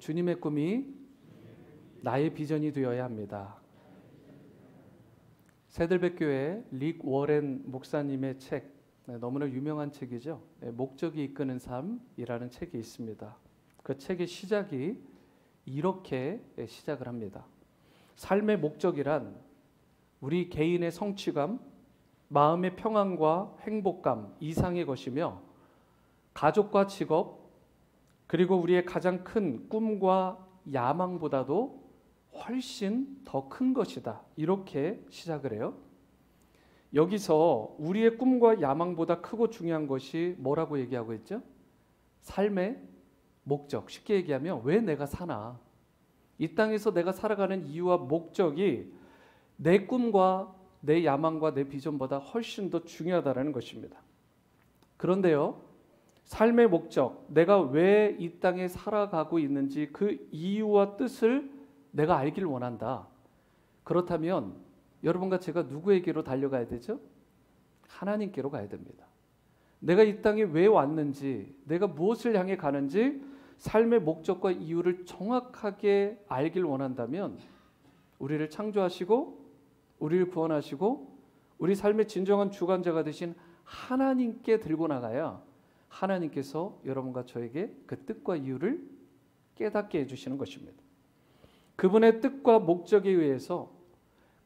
주님의 꿈이 나의 비전이 되어야 합니다. 새들백교회 릭 워렌 목사님의 책, 너무나 유명한 책이죠. 목적이 이끄는 삶이라는 책이 있습니다. 그 책의 시작이 이렇게 시작을 합니다. 삶의 목적이란 우리 개인의 성취감, 마음의 평안과 행복감 이상의 것이며 가족과 직업, 그리고 우리의 가장 큰 꿈과 야망보다도 훨씬 더 큰 것이다. 이렇게 시작을 해요. 여기서 우리의 꿈과 야망보다 크고 중요한 것이 뭐라고 얘기하고 있죠? 삶의 목적. 쉽게 얘기하면 왜 내가 사나? 이 땅에서 내가 살아가는 이유와 목적이 내 꿈과 내 야망과 내 비전보다 훨씬 더 중요하다는 것입니다. 그런데요, 삶의 목적, 내가 왜 이 땅에 살아가고 있는지 그 이유와 뜻을 내가 알기를 원한다. 그렇다면 여러분과 제가 누구에게로 달려가야 되죠? 하나님께로 가야 됩니다. 내가 이 땅에 왜 왔는지, 내가 무엇을 향해 가는지 삶의 목적과 이유를 정확하게 알기를 원한다면 우리를 창조하시고 우리를 구원하시고 우리 삶의 진정한 주관자가 되신 하나님께 들고 나가야 하나님께서 여러분과 저에게 그 뜻과 이유를 깨닫게 해주시는 것입니다. 그분의 뜻과 목적에 의해서,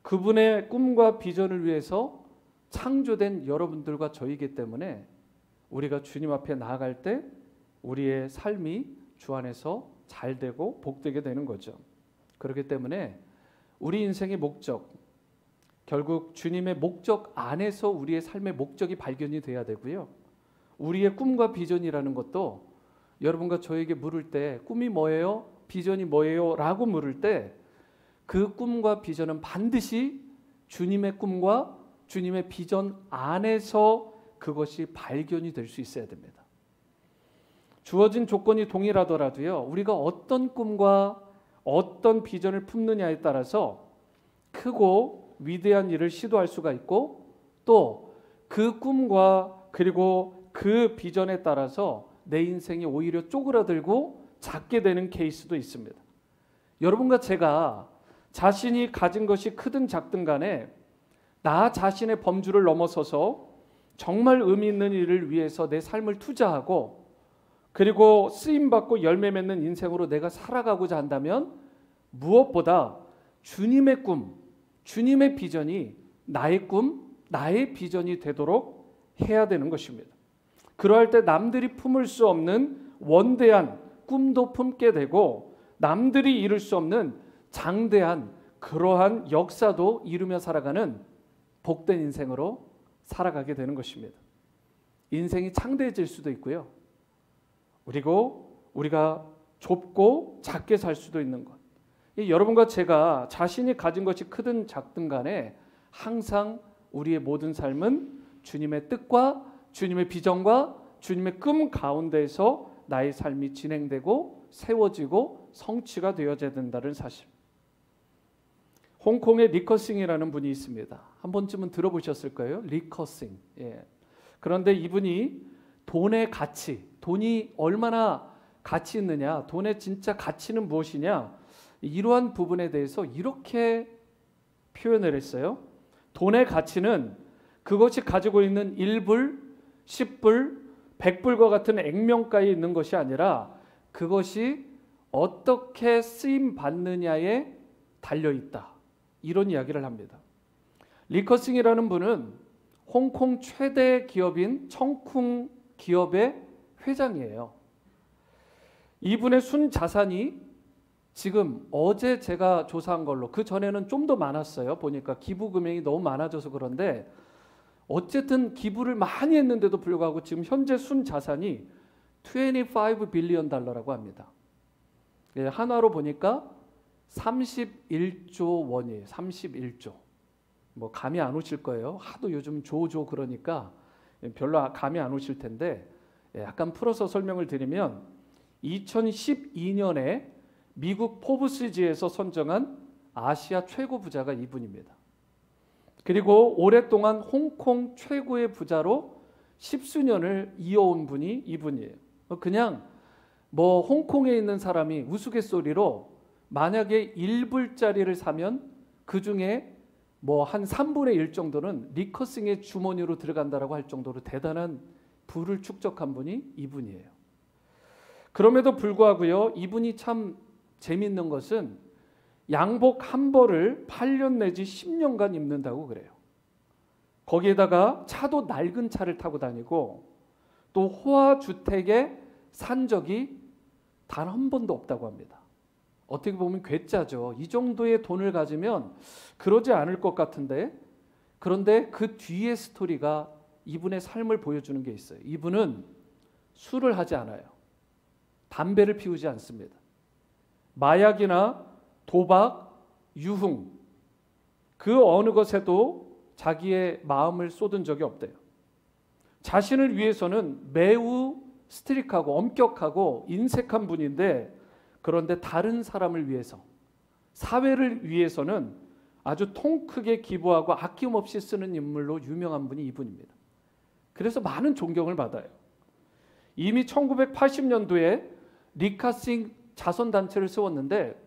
그분의 꿈과 비전을 위해서 창조된 여러분들과 저이기 때문에 우리가 주님 앞에 나아갈 때 우리의 삶이 주 안에서 잘 되고 복되게 되는 거죠. 그렇기 때문에 우리 인생의 목적, 결국 주님의 목적 안에서 우리의 삶의 목적이 발견이 돼야 되고요. 우리의 꿈과 비전이라는 것도 여러분과 저에게 물을 때 꿈이 뭐예요? 비전이 뭐예요? 라고 물을 때 그 꿈과 비전은 반드시 주님의 꿈과 주님의 비전 안에서 그것이 발견이 될 수 있어야 됩니다. 주어진 조건이 동일하더라도요, 우리가 어떤 꿈과 어떤 비전을 품느냐에 따라서 크고 위대한 일을 시도할 수가 있고 또 그 꿈과 그리고 그 비전에 따라서 내 인생이 오히려 쪼그라들고 작게 되는 케이스도 있습니다. 여러분과 제가 자신이 가진 것이 크든 작든 간에 나 자신의 범주를 넘어서서 정말 의미 있는 일을 위해서 내 삶을 투자하고 그리고 쓰임받고 열매 맺는 인생으로 내가 살아가고자 한다면 무엇보다 주님의 꿈, 주님의 비전이 나의 꿈, 나의 비전이 되도록 해야 되는 것입니다. 그러할 때 남들이 품을 수 없는 원대한 꿈도 품게 되고 남들이 이룰 수 없는 장대한 그러한 역사도 이루며 살아가는 복된 인생으로 살아가게 되는 것입니다. 인생이 창대해질 수도 있고요. 그리고 우리가 좁고 작게 살 수도 있는 것. 여러분과 제가 자신이 가진 것이 크든 작든 간에 항상 우리의 모든 삶은 주님의 뜻과 주님의 비전과 주님의 꿈 가운데에서 나의 삶이 진행되고 세워지고 성취가 되어져야 된다는 사실. 홍콩의 리커싱이라는 분이 있습니다. 한 번쯤은 들어보셨을 거예요. 리커싱. 그런데 이분이 돈의 가치, 돈이 얼마나 가치 있느냐, 돈의 진짜 가치는 무엇이냐, 이러한 부분에 대해서 이렇게 표현을 했어요. 돈의 가치는 그것이 가지고 있는 1불, 10불, 100불과 같은 액면가에 있는 것이 아니라 그것이 어떻게 쓰임 받느냐에 달려있다. 이런 이야기를 합니다. 리커싱이라는 분은 홍콩 최대 기업인 청쿵 기업의 회장이에요. 이분의 순자산이 지금 어제 제가 조사한 걸로, 그 전에는 좀 더 많았어요. 보니까 기부 금액이 너무 많아져서 그런데 어쨌든 기부를 많이 했는데도 불구하고 지금 현재 순자산이 25 빌리언 달러라고 합니다. 한화로 보니까 31조 원이에요. 31조. 뭐 감이 안 오실 거예요. 하도 요즘 조조 그러니까 별로 감이 안 오실 텐데 약간 풀어서 설명을 드리면 2012년에 미국 포브스지에서 선정한 아시아 최고 부자가 이분입니다. 그리고 오랫동안 홍콩 최고의 부자로 10수년을 이어온 분이 이분이에요. 그냥 뭐 홍콩에 있는 사람이 우스갯소리로 만약에 1불짜리를 사면 그 중에 뭐 한 3분의 1 정도는 리커싱의 주머니로 들어간다라고 할 정도로 대단한 부를 축적한 분이 이분이에요. 그럼에도 불구하고요, 이분이 참 재밌는 것은 양복 한 벌을 8년 내지 10년간 입는다고 그래요. 거기에다가 차도 낡은 차를 타고 다니고 또 호화 주택에 산 적이 단 한 번도 없다고 합니다. 어떻게 보면 괴짜죠. 이 정도의 돈을 가지면 그러지 않을 것 같은데, 그런데 그 뒤에 스토리가 이분의 삶을 보여주는 게 있어요. 이분은 술을 하지 않아요. 담배를 피우지 않습니다. 마약이나 도박, 유흥, 그 어느 것에도 자기의 마음을 쏟은 적이 없대요. 자신을 위해서는 매우 스트릭하고 엄격하고 인색한 분인데, 그런데 다른 사람을 위해서, 사회를 위해서는 아주 통 크게 기부하고 아낌없이 쓰는 인물로 유명한 분이 이분입니다. 그래서 많은 존경을 받아요. 이미 1980년도에 리커싱 자선단체를 세웠는데,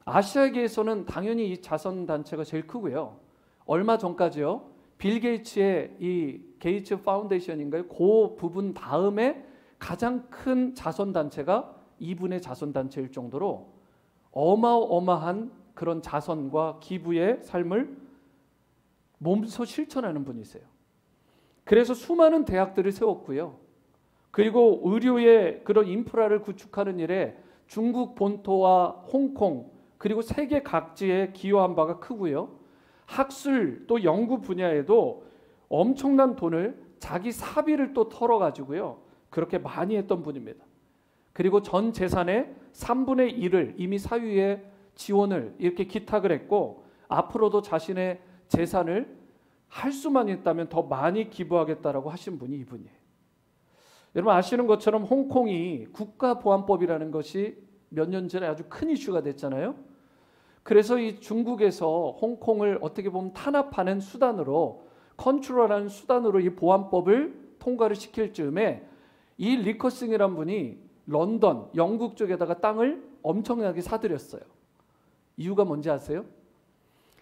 아시아계에서는 당연히 이 자선단체가 제일 크고요. 얼마 전까지요, 빌 게이츠의 이 게이츠 파운데이션인가요? 그 부분 다음에 가장 큰 자선단체가 이분의 자선단체일 정도로 어마어마한 그런 자선과 기부의 삶을 몸소 실천하는 분이세요. 그래서 수많은 대학들을 세웠고요. 그리고 의료의 그런 인프라를 구축하는 일에 중국 본토와 홍콩 그리고 세계 각지에 기여한 바가 크고요. 학술 또 연구 분야에도 엄청난 돈을 자기 사비를 또 털어가지고요. 그렇게 많이 했던 분입니다. 그리고 전 재산의 3분의 1을 이미 사유에 지원을 이렇게 기탁을 했고, 앞으로도 자신의 재산을 할 수만 있다면 더 많이 기부하겠다라고 하신 분이 이분이에요. 여러분 아시는 것처럼 홍콩이 국가보안법이라는 것이 몇 년 전에 아주 큰 이슈가 됐잖아요. 그래서 이 중국에서 홍콩을 어떻게 보면 탄압하는 수단으로, 컨트롤하는 수단으로 이 보안법을 통과를 시킬 즈음에 이 리커싱이란 분이 런던, 영국 쪽에다가 땅을 엄청나게 사들였어요. 이유가 뭔지 아세요?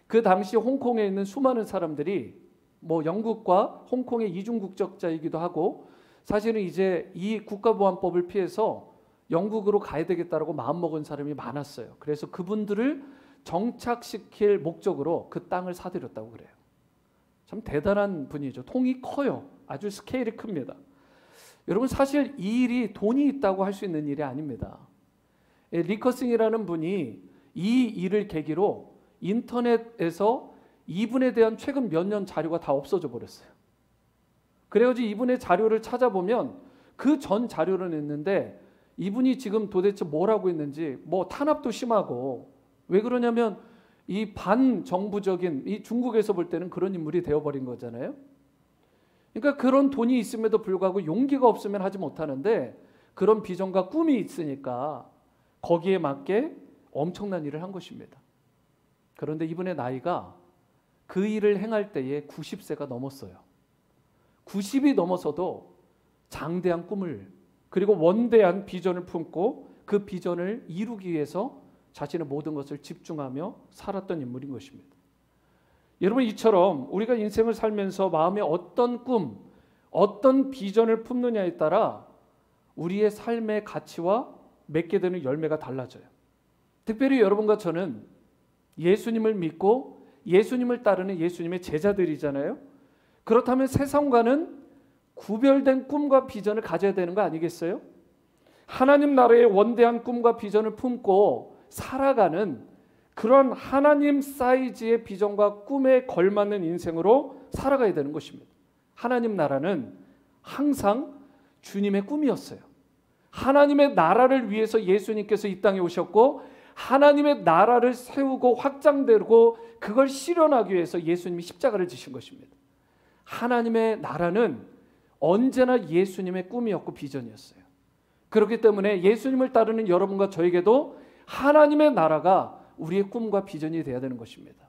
그 당시 홍콩에 있는 수많은 사람들이 뭐 영국과 홍콩의 이중 국적자이기도 하고, 사실은 이제 이 국가보안법을 피해서 영국으로 가야 되겠다라고 마음먹은 사람이 많았어요. 그래서 그분들을 정착시킬 목적으로 그 땅을 사들였다고 그래요. 참 대단한 분이죠. 통이 커요. 아주 스케일이 큽니다. 여러분 사실 이 일이 돈이 있다고 할 수 있는 일이 아닙니다. 리커싱이라는 분이 이 일을 계기로 인터넷에서 이분에 대한 최근 몇 년 자료가 다 없어져 버렸어요. 그래가지고 이분의 자료를 찾아보면 그 전 자료는 있는데 이분이 지금 도대체 뭘 하고 있는지, 뭐 탄압도 심하고, 왜 그러냐면 이 반정부적인, 이 중국에서 볼 때는 그런 인물이 되어버린 거잖아요. 그러니까 그런 돈이 있음에도 불구하고 용기가 없으면 하지 못하는데, 그런 비전과 꿈이 있으니까 거기에 맞게 엄청난 일을 한 것입니다. 그런데 이분의 나이가 그 일을 행할 때에 90세가 넘었어요. 90이 넘어서도 장대한 꿈을, 그리고 원대한 비전을 품고 그 비전을 이루기 위해서 자신의 모든 것을 집중하며 살았던 인물인 것입니다. 여러분 이처럼 우리가 인생을 살면서 마음에 어떤 꿈, 어떤 비전을 품느냐에 따라 우리의 삶의 가치와 맺게 되는 열매가 달라져요. 특별히 여러분과 저는 예수님을 믿고 예수님을 따르는 예수님의 제자들이잖아요. 그렇다면 세상과는 구별된 꿈과 비전을 가져야 되는 거 아니겠어요? 하나님 나라의 원대한 꿈과 비전을 품고 살아가는 그런 하나님 사이즈의 비전과 꿈에 걸맞는 인생으로 살아가야 되는 것입니다. 하나님 나라는 항상 주님의 꿈이었어요. 하나님의 나라를 위해서 예수님께서 이 땅에 오셨고, 하나님의 나라를 세우고 확장되고 그걸 실현하기 위해서 예수님이 십자가를 지신 것입니다. 하나님의 나라는 언제나 예수님의 꿈이었고 비전이었어요. 그렇기 때문에 예수님을 따르는 여러분과 저에게도 하나님의 나라가 우리의 꿈과 비전이 되어야 되는 것입니다.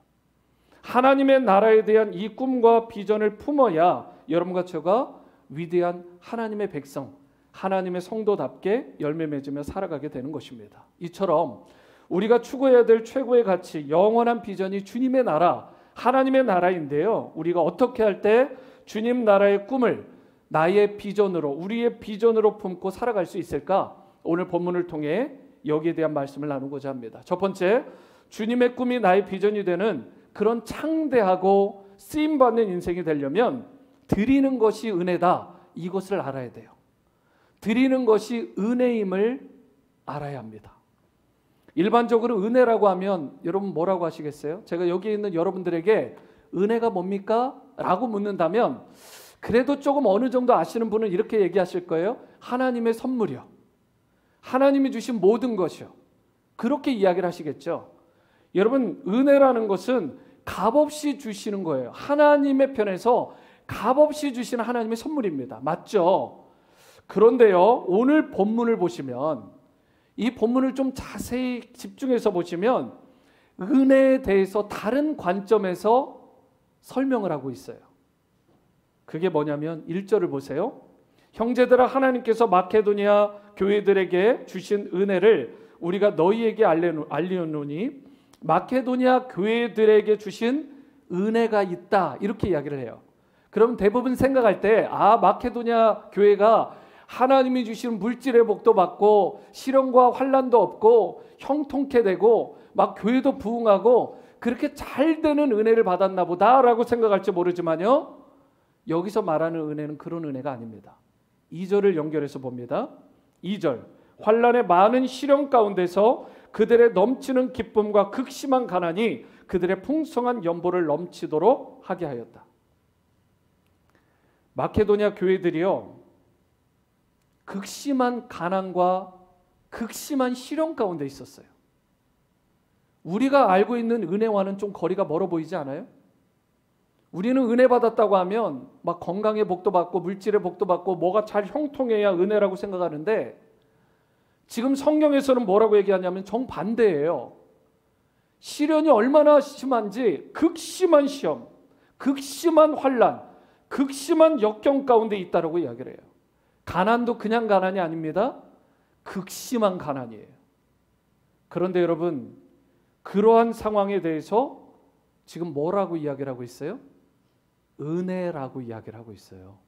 하나님의 나라에 대한 이 꿈과 비전을 품어야 여러분과 저가 위대한 하나님의 백성, 하나님의 성도답게 열매 맺으며 살아가게 되는 것입니다. 이처럼 우리가 추구해야 될 최고의 가치, 영원한 비전이 주님의 나라, 하나님의 나라인데요. 우리가 어떻게 할 때 주님 나라의 꿈을 나의 비전으로, 우리의 비전으로 품고 살아갈 수 있을까? 오늘 본문을 통해 여기에 대한 말씀을 나누고자 합니다. 첫 번째, 주님의 꿈이 나의 비전이 되는 그런 창대하고 쓰임받는 인생이 되려면 드리는 것이 은혜다. 이것을 알아야 돼요. 드리는 것이 은혜임을 알아야 합니다. 일반적으로 은혜라고 하면 여러분 뭐라고 하시겠어요? 제가 여기 있는 여러분들에게 은혜가 뭡니까? 라고 묻는다면 그래도 조금 어느 정도 아시는 분은 이렇게 얘기하실 거예요. 하나님의 선물이요. 하나님이 주신 모든 것이요. 그렇게 이야기를 하시겠죠. 여러분, 은혜라는 것은 값없이 주시는 거예요. 하나님의 편에서 값없이 주시는 하나님의 선물입니다. 맞죠? 그런데요, 오늘 본문을 보시면, 이 본문을 좀 자세히 집중해서 보시면 은혜에 대해서 다른 관점에서 설명을 하고 있어요. 그게 뭐냐면 1절을 보세요. 형제들아, 하나님께서 마케도니아 교회들에게 주신 은혜를 우리가 너희에게 알리노니 마케도니아 교회들에게 주신 은혜가 있다, 이렇게 이야기를 해요. 그럼 대부분 생각할 때 마케도니아 교회가 하나님이 주신 물질의 복도 받고 시련과 환난도 없고 형통케 되고 막 교회도 부흥하고 그렇게 잘 되는 은혜를 받았나 보다라고 생각할지 모르지만요, 여기서 말하는 은혜는 그런 은혜가 아닙니다. 2절을 연결해서 봅니다. 2절, 환난의 많은 시련 가운데서 그들의 넘치는 기쁨과 극심한 가난이 그들의 풍성한 연보를 넘치도록 하게 하였다. 마케도니아 교회들이요, 극심한 가난과 극심한 시련 가운데 있었어요. 우리가 알고 있는 은혜와는 좀 거리가 멀어 보이지 않아요? 우리는 은혜 받았다고 하면 막 건강의 복도 받고 물질의 복도 받고 뭐가 잘 형통해야 은혜라고 생각하는데, 지금 성경에서는 뭐라고 얘기하냐면 정반대예요. 시련이 얼마나 심한지 극심한 시험, 극심한 환난, 극심한 역경 가운데 있다라고 이야기를 해요. 가난도 그냥 가난이 아닙니다. 극심한 가난이에요. 그런데 여러분, 그러한 상황에 대해서 지금 뭐라고 이야기를 하고 있어요? 은혜라고 이야기를 하고 있어요.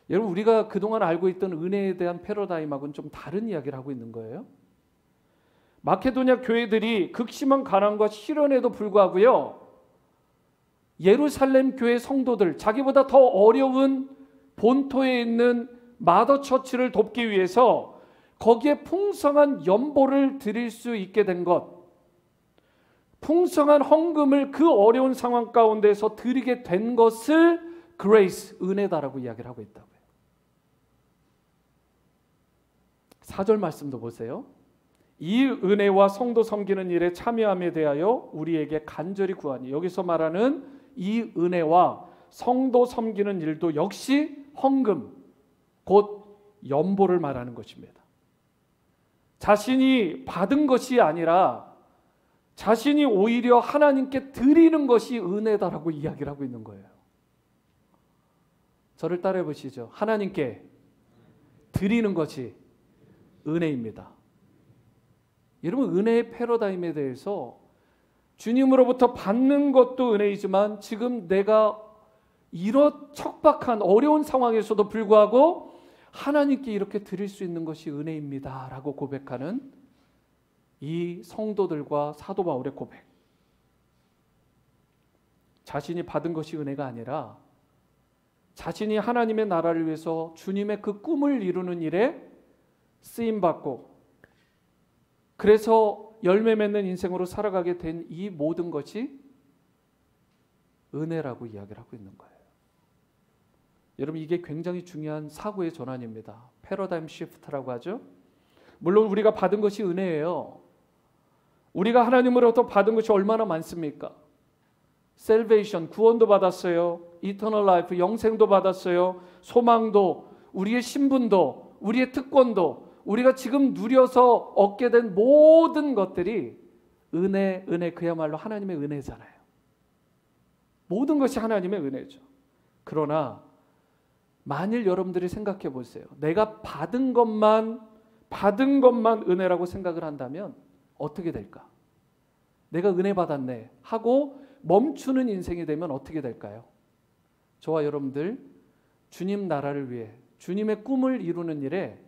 여러분, 우리가 그동안 알고 있던 은혜에 대한 패러다임하고는 좀 다른 이야기를 하고 있는 거예요. 마케도니아 교회들이 극심한 가난과 시련에도 불구하고요, 예루살렘 교회 성도들, 자기보다 더 어려운 본토에 있는 마더 처치를 돕기 위해서 거기에 풍성한 연보를 드릴 수 있게 된 것, 풍성한 헌금을 그 어려운 상황 가운데서 드리게 된 것을 그레이스, 은혜다라고 이야기를 하고 있다고요. 4절 말씀도 보세요. 이 은혜와 성도 섬기는 일에 참여함에 대하여 우리에게 간절히 구하니, 여기서 말하는 이 은혜와 성도 섬기는 일도 역시 헌금, 곧 연보를 말하는 것입니다. 자신이 받은 것이 아니라 자신이 오히려 하나님께 드리는 것이 은혜다라고 이야기를 하고 있는 거예요. 저를 따라해 보시죠. 하나님께 드리는 것이 은혜입니다. 여러분, 은혜의 패러다임에 대해서 주님으로부터 받는 것도 은혜이지만 지금 내가 이런 척박한 어려운 상황에서도 불구하고 하나님께 이렇게 드릴 수 있는 것이 은혜입니다 라고 고백하는 이 성도들과 사도 바울의 고백. 자신이 받은 것이 은혜가 아니라 자신이 하나님의 나라를 위해서 주님의 그 꿈을 이루는 일에 쓰임받고 그래서 열매 맺는 인생으로 살아가게 된 이 모든 것이 은혜라고 이야기를 하고 있는 거예요. 여러분, 이게 굉장히 중요한 사고의 전환입니다. 패러다임 시프트라고 하죠. 물론 우리가 받은 것이 은혜예요. 우리가 하나님으로부터 받은 것이 얼마나 많습니까? 셀베이션, 구원도 받았어요. 이터널 라이프, 영생도 받았어요. 소망도, 우리의 신분도, 우리의 특권도, 우리가 지금 누려서 얻게 된 모든 것들이 은혜, 그야말로 하나님의 은혜잖아요. 모든 것이 하나님의 은혜죠. 그러나 만일 여러분들이 생각해 보세요. 내가 받은 것만 은혜라고 생각을 한다면 어떻게 될까? 내가 은혜 받았네 하고 멈추는 인생이 되면 어떻게 될까요? 저와 여러분들 주님 나라를 위해 주님의 꿈을 이루는 일에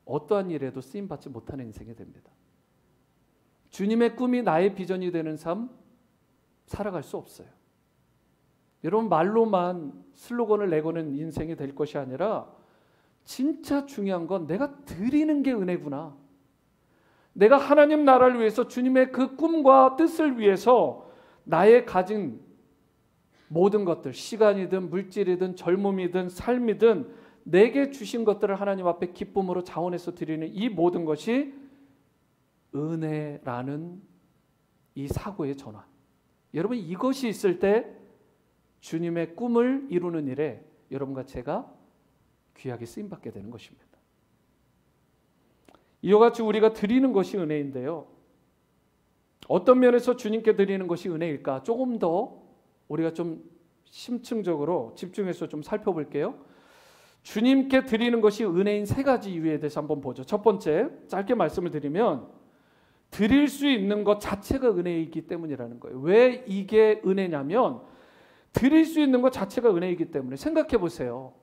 어떠한 일에도 쓰임받지 못하는 인생이 됩니다. 주님의 꿈이 나의 비전이 되는 삶 살아갈 수 없어요. 여러분 말로만 슬로건을 내고는 인생이 될 것이 아니라 진짜 중요한 건 내가 드리는 게 은혜구나. 내가 하나님 나라를 위해서 주님의 그 꿈과 뜻을 위해서 나의 가진 모든 것들, 시간이든 물질이든 젊음이든 삶이든 내게 주신 것들을 하나님 앞에 기쁨으로 자원해서 드리는 이 모든 것이 은혜라는 이 사고의 전환. 여러분 이것이 있을 때 주님의 꿈을 이루는 일에 여러분과 제가 귀하게 쓰임받게 되는 것입니다. 이와 같이 우리가 드리는 것이 은혜인데요. 어떤 면에서 주님께 드리는 것이 은혜일까? 조금 더 우리가 좀 심층적으로 집중해서 좀 살펴볼게요. 주님께 드리는 것이 은혜인 세 가지 이유에 대해서 한번 보죠. 첫 번째, 짧게 말씀을 드리면 드릴 수 있는 것 자체가 은혜이기 때문이라는 거예요. 왜 이게 은혜냐면 드릴 수 있는 것 자체가 은혜이기 때문에. 생각해 보세요.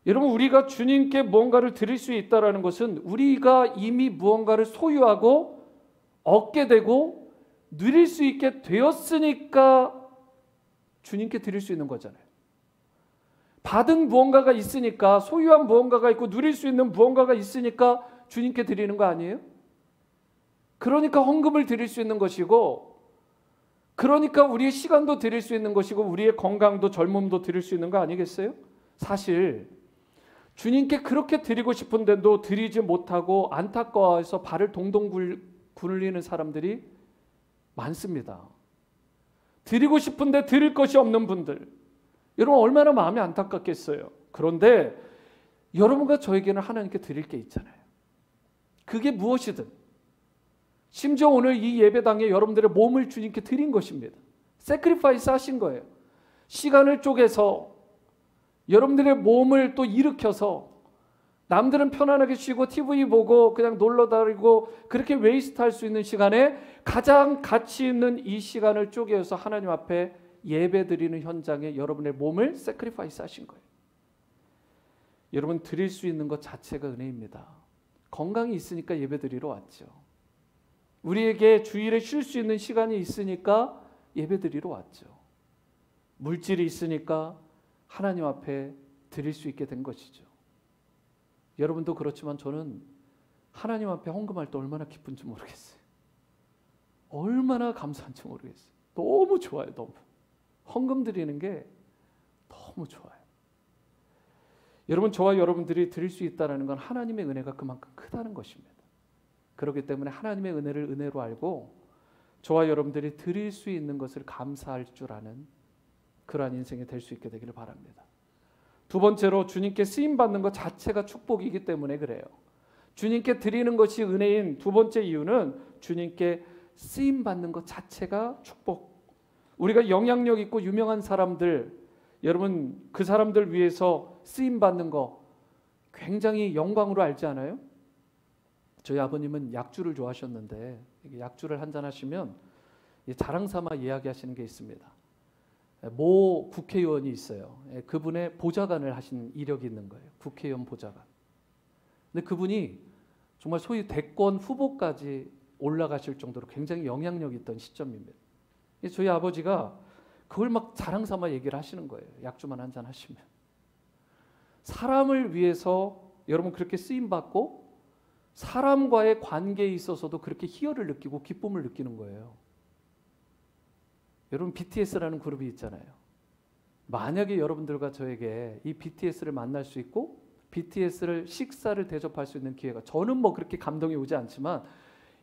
여러분 우리가 주님께 무언가를 드릴 수 있다는 것은 우리가 이미 무언가를 소유하고 얻게 되고 누릴 수 있게 되었으니까 주님께 드릴 수 있는 거잖아요. 받은 무언가가 있으니까, 소유한 무언가가 있고 누릴 수 있는 무언가가 있으니까 주님께 드리는 거 아니에요? 그러니까 헌금을 드릴 수 있는 것이고, 그러니까 우리의 시간도 드릴 수 있는 것이고, 우리의 건강도 젊음도 드릴 수 있는 거 아니겠어요? 사실 주님께 그렇게 드리고 싶은데도 드리지 못하고 안타까워해서 발을 동동 굴리는 사람들이 많습니다. 드리고 싶은데 드릴 것이 없는 분들, 여러분 얼마나 마음이 안타깝겠어요. 그런데 여러분과 저에게는 하나님께 드릴 게 있잖아요. 그게 무엇이든, 심지어 오늘 이 예배당에 여러분들의 몸을 주님께 드린 것입니다. 세크리파이스 하신 거예요. 시간을 쪼개서 여러분들의 몸을 또 일으켜서, 남들은 편안하게 쉬고 TV 보고 그냥 놀러 다니고 그렇게 웨이스트 할 수 있는 시간에 가장 가치 있는 이 시간을 쪼개서 하나님 앞에 예배 드리는 현장에 여러분의 몸을 세크리파이스 하신 거예요. 여러분 드릴 수 있는 것 자체가 은혜입니다. 건강이 있으니까 예배 드리러 왔죠. 우리에게 주일에 쉴 수 있는 시간이 있으니까 예배 드리러 왔죠. 물질이 있으니까 하나님 앞에 드릴 수 있게 된 것이죠. 여러분도 그렇지만 저는 하나님 앞에 헌금할 때 얼마나 기쁜지 모르겠어요. 얼마나 감사한지 모르겠어요. 너무 좋아요. 너무. 헌금 드리는 게 너무 좋아요. 여러분, 저와 여러분들이 드릴 수 있다는 건 하나님의 은혜가 그만큼 크다는 것입니다. 그렇기 때문에 하나님의 은혜를 은혜로 알고 저와 여러분들이 드릴 수 있는 것을 감사할 줄 아는 그러한 인생이 될 수 있게 되기를 바랍니다. 두 번째로, 주님께 쓰임받는 것 자체가 축복이기 때문에 그래요. 주님께 드리는 것이 은혜인 두 번째 이유는 주님께 쓰임받는 것 자체가 축복. 우리가 영향력 있고 유명한 사람들, 여러분 그 사람들 위해서 쓰임받는 거 굉장히 영광으로 알지 않아요? 저희 아버님은 약주를 좋아하셨는데 약주를 한잔 하시면 자랑삼아 이야기하시는 게 있습니다. 모 국회의원이 있어요. 그분의 보좌관을 하신 이력이 있는 거예요. 국회의원 보좌관. 근데 그분이 정말 소위 대권 후보까지 올라가실 정도로 굉장히 영향력 있던 시점입니다. 저희 아버지가 그걸 막 자랑삼아 얘기를 하시는 거예요. 약주만 한잔 하시면. 사람을 위해서 여러분 그렇게 쓰임받고 사람과의 관계에 있어서도 그렇게 희열을 느끼고 기쁨을 느끼는 거예요. 여러분 BTS라는 그룹이 있잖아요. 만약에 여러분들과 저에게 이 BTS를 만날 수 있고 BTS를 식사를 대접할 수 있는 기회가, 저는 뭐 그렇게 감동이 오지 않지만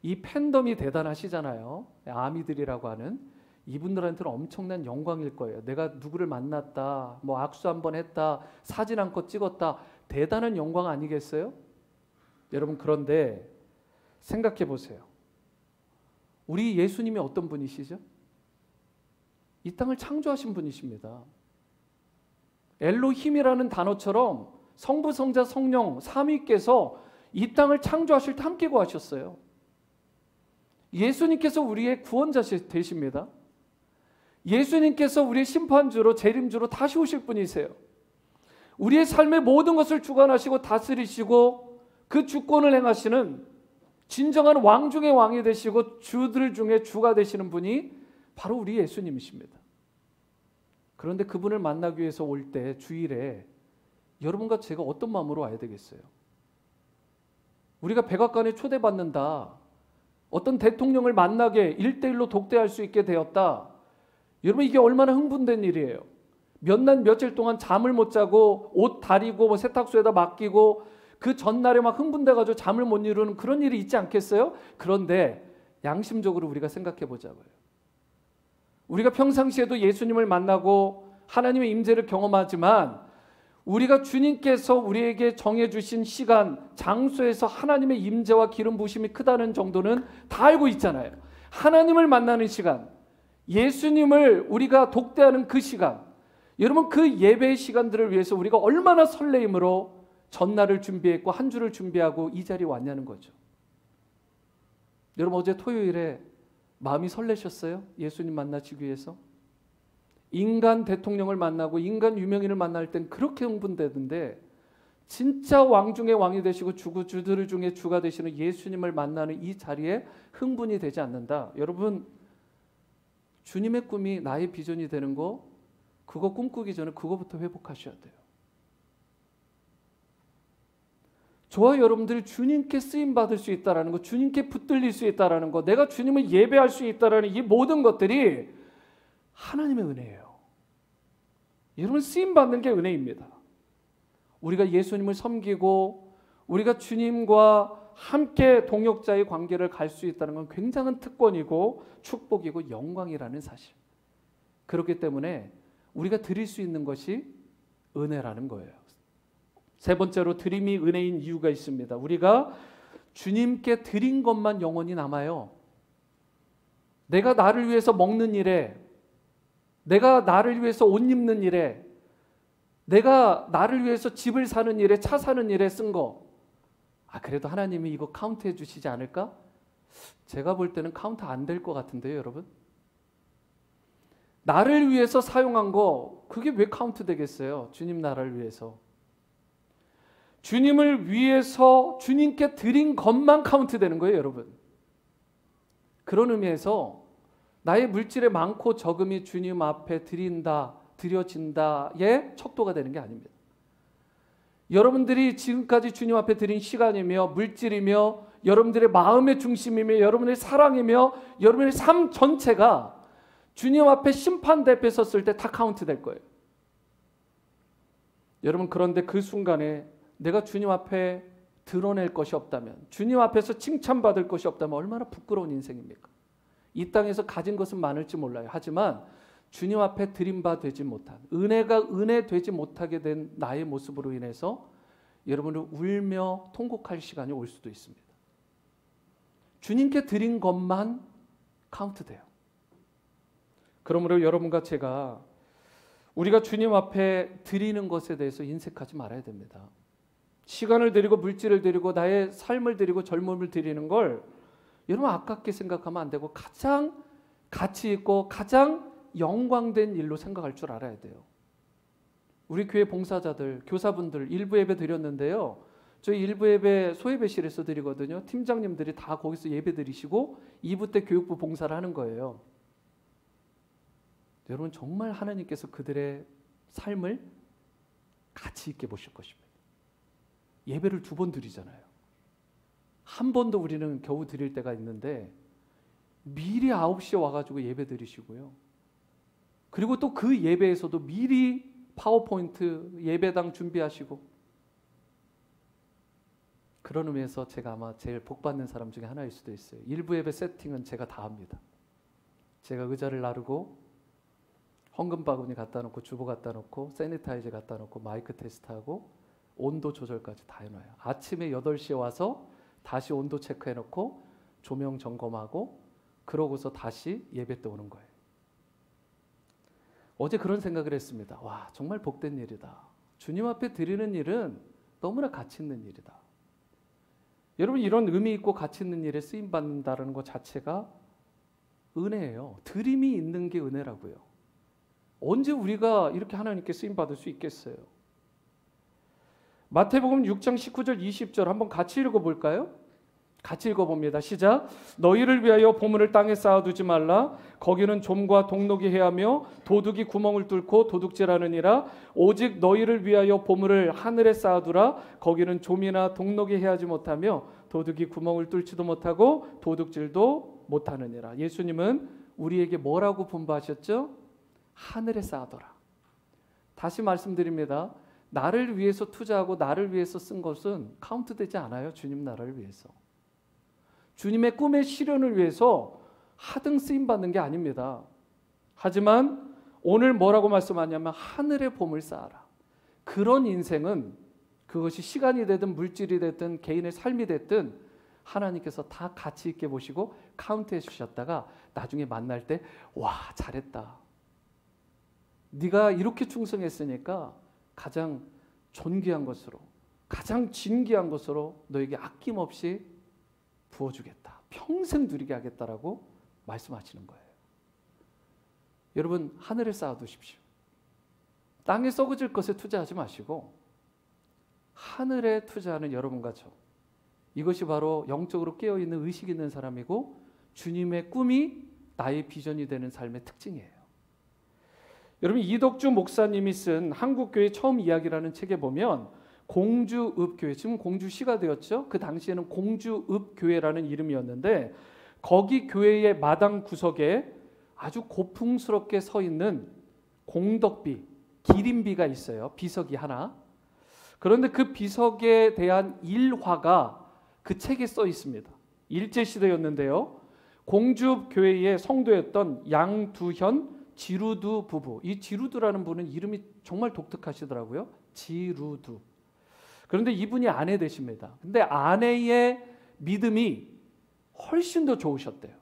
이 팬덤이 대단하시잖아요. 아미들이라고 하는 이분들한테는 엄청난 영광일 거예요. 내가 누구를 만났다, 뭐 악수 한번 했다, 사진 한 컷 찍었다, 대단한 영광 아니겠어요? 여러분 그런데 생각해 보세요. 우리 예수님이 어떤 분이시죠? 이 땅을 창조하신 분이십니다. 엘로힘이라는 단어처럼 성부, 성자, 성령 삼위께서 이 땅을 창조하실 때 함께 구하셨어요. 예수님께서 우리의 구원자 되십니다. 예수님께서 우리의 심판주로 재림주로 다시 오실 분이세요. 우리의 삶의 모든 것을 주관하시고 다스리시고 그 주권을 행하시는 진정한 왕 중의 왕이 되시고 주들 중에 주가 되시는 분이 바로 우리 예수님이십니다. 그런데 그분을 만나기 위해서 올 때 주일에 여러분과 제가 어떤 마음으로 와야 되겠어요? 우리가 백악관에 초대받는다, 어떤 대통령을 만나게 1대1로 독대할 수 있게 되었다, 여러분 이게 얼마나 흥분된 일이에요. 몇 날 며칠 동안 잠을 못 자고 옷 다리고 세탁소에다 맡기고 그 전날에 막 흥분돼가지고 잠을 못 이루는 그런 일이 있지 않겠어요? 그런데 양심적으로 우리가 생각해 보자고요. 우리가 평상시에도 예수님을 만나고 하나님의 임재를 경험하지만 우리가 주님께서 우리에게 정해주신 시간, 장소에서 하나님의 임재와 기름 부으심이 크다는 정도는 다 알고 있잖아요. 하나님을 만나는 시간, 예수님을 우리가 독대하는 그 시간, 여러분 그 예배의 시간들을 위해서 우리가 얼마나 설레임으로 전날을 준비했고 한 주를 준비하고 이 자리에 왔냐는 거죠. 여러분 어제 토요일에 마음이 설레셨어요? 예수님 만나시기 위해서? 인간 대통령을 만나고 인간 유명인을 만날 땐 그렇게 흥분되던데 진짜 왕 중에 왕이 되시고 주들 중에 주가 되시는 예수님을 만나는 이 자리에 흥분이 되지 않는다. 여러분 주님의 꿈이 나의 비전이 되는 거, 그거 꿈꾸기 전에 그거부터 회복하셔야 돼요. 저와 여러분들이 주님께 쓰임받을 수 있다는 거, 주님께 붙들릴 수 있다는 거, 내가 주님을 예배할 수 있다는 이 모든 것들이 하나님의 은혜예요. 여러분 쓰임받는 게 은혜입니다. 우리가 예수님을 섬기고 우리가 주님과 함께 동역자의 관계를 갈 수 있다는 건 굉장한 특권이고 축복이고 영광이라는 사실. 그렇기 때문에 우리가 드릴 수 있는 것이 은혜라는 거예요. 세 번째로 드림이 은혜인 이유가 있습니다. 우리가 주님께 드린 것만 영원히 남아요. 내가 나를 위해서 먹는 일에, 내가 나를 위해서 옷 입는 일에, 내가 나를 위해서 집을 사는 일에, 차 사는 일에 쓴 거, 그래도 하나님이 이거 카운트해 주시지 않을까? 제가 볼 때는 카운트 안 될 것 같은데요, 여러분. 나를 위해서 사용한 거, 그게 왜 카운트 되겠어요? 주님 나라를 위해서. 주님을 위해서 주님께 드린 것만 카운트 되는 거예요, 여러분. 그런 의미에서 나의 물질의 많고 적음이 주님 앞에 드린다, 드려진다의 척도가 되는 게 아닙니다. 여러분들이 지금까지 주님 앞에 드린 시간이며 물질이며 여러분들의 마음의 중심이며 여러분의 사랑이며 여러분의 삶 전체가 주님 앞에 심판대 앞에 섰을 때 다 카운트 될 거예요. 여러분 그런데 그 순간에 내가 주님 앞에 드러낼 것이 없다면, 주님 앞에서 칭찬받을 것이 없다면 얼마나 부끄러운 인생입니까? 이 땅에서 가진 것은 많을지 몰라요. 하지만 주님 앞에 드림바 되지 못한, 은혜가 은혜 되지 못하게 된 나의 모습으로 인해서 여러분을 울며 통곡할 시간이 올 수도 있습니다. 주님께 드린 것만 카운트돼요. 그러므로 여러분과 제가 우리가 주님 앞에 드리는 것에 대해서 인색하지 말아야 됩니다. 시간을 드리고 물질을 드리고 나의 삶을 드리고 젊음을 드리는 걸 여러분 아깝게 생각하면 안 되고 가장 가치 있고 가장 영광된 일로 생각할 줄 알아야 돼요. 우리 교회 봉사자들, 교사분들 일부 예배 드렸는데요. 저희 일부 예배 소예배실에서 드리거든요. 팀장님들이 다 거기서 예배 드리시고 2부 때 교육부 봉사를 하는 거예요. 여러분 정말 하나님께서 그들의 삶을 가치 있게 보실 것입니다. 예배를 2번 드리잖아요. 한 번도 우리는 겨우 드릴 때가 있는데 미리 9시에 와가지고 예배 드리시고요. 그리고 또 그 예배에서도 미리 파워포인트 예배당 준비하시고, 그런 의미에서 제가 아마 제일 복받는 사람 중에 하나일 수도 있어요. 일부 예배 세팅은 제가 다 합니다. 제가 의자를 나르고 헌금 바구니 갖다 놓고 주보 갖다 놓고 세니타이저 갖다 놓고 마이크 테스트하고 온도 조절까지 다 해놔요. 아침에 8시에 와서 다시 온도 체크해놓고 조명 점검하고 그러고서 다시 예배 때 오는 거예요. 어제 그런 생각을 했습니다. 와, 정말 복된 일이다. 주님 앞에 드리는 일은 너무나 가치 있는 일이다. 여러분, 이런 의미 있고 가치 있는 일에 쓰임 받는다는 것 자체가 은혜예요. 드림이 있는 게 은혜라고요. 언제 우리가 이렇게 하나님께 쓰임 받을 수 있겠어요? 마태복음 6장 19절 20절 한번 같이 읽어볼까요? 같이 읽어봅니다. 시작. 너희를 위하여 보물을 땅에 쌓아두지 말라. 거기는 좀과 동록이 해하며 도둑이 구멍을 뚫고 도둑질하느니라. 오직 너희를 위하여 보물을 하늘에 쌓아두라. 거기는 좀이나 동록이 해하지 못하며 도둑이 구멍을 뚫지도 못하고 도둑질도 못하느니라. 예수님은 우리에게 뭐라고 분부하셨죠? 하늘에 쌓아둬라. 다시 말씀드립니다. 나를 위해서 투자하고 나를 위해서 쓴 것은 카운트되지 않아요. 주님 나라를 위해서. 주님의 꿈의 실현을 위해서 하등 쓰임받는 게 아닙니다. 하지만 오늘 뭐라고 말씀하냐면 하늘의 보물 쌓아라. 그런 인생은 그것이 시간이 되든 물질이 되든 개인의 삶이 됐든 하나님께서 다 가치 있게 보시고 카운트해 주셨다가 나중에 만날 때 와, 잘했다. 네가 이렇게 충성했으니까 가장 존귀한 것으로, 가장 진귀한 것으로 너에게 아낌없이 부어주겠다. 평생 누리게 하겠다라고 말씀하시는 거예요. 여러분, 하늘에 쌓아두십시오. 땅에 썩어질 것에 투자하지 마시고 하늘에 투자하는 여러분과 저, 이것이 바로 영적으로 깨어있는 의식 있는 사람이고 주님의 꿈이 나의 비전이 되는 삶의 특징이에요. 여러분, 이덕주 목사님이 쓴 한국교회 처음 이야기라는 책에 보면 공주읍교회, 지금 공주시가 되었죠. 그 당시에는 공주읍교회라는 이름이었는데 거기 교회의 마당 구석에 아주 고풍스럽게 서 있는 공덕비, 기린비가 있어요. 비석이 하나. 그런데 그 비석에 대한 일화가 그 책에 써 있습니다. 일제시대였는데요. 공주읍교회의 성도였던 양두현, 지루두 부부. 이 지루두라는 분은 이름이 정말 독특하시더라고요. 지루두. 그런데 이분이 아내 되십니다. 근데 아내의 믿음이 훨씬 더 좋으셨대요.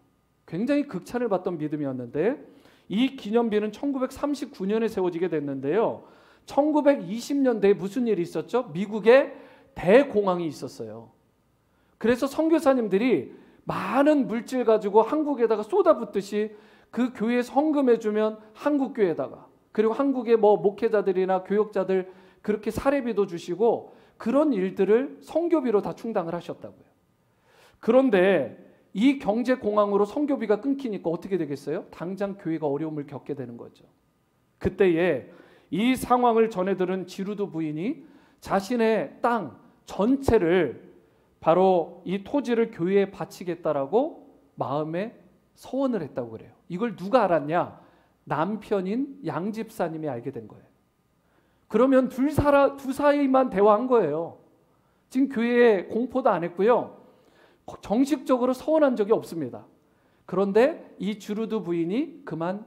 굉장히 극찬을 받던 믿음이었는데 이 기념비는 1939년에 세워지게 됐는데요. 1920년대에 무슨 일이 있었죠? 미국에 대공황이 있었어요. 그래서 선교사님들이 많은 물질 가지고 한국에다가 쏟아붓듯이 그 교회에 성금해주면 한국 교회에다가, 그리고 한국의 목회자들이나 교역자들 그렇게 사례비도 주시고 그런 일들을 선교비로 다 충당을 하셨다고요. 그런데 이 경제 공황으로 선교비가 끊기니까 어떻게 되겠어요? 당장 교회가 어려움을 겪게 되는 거죠. 그때에 이 상황을 전해 들은 지루도 부인이 자신의 땅 전체를 바로 이 토지를 교회에 바치겠다라고 마음에 서원을 했다고 그래요. 이걸 누가 알았냐? 남편인 양 집사님이 알게 된 거예요. 그러면 두 사이만 대화한 거예요. 지금 교회에 공포도 안 했고요. 정식적으로 서원한 적이 없습니다. 그런데 이 주루드 부인이 그만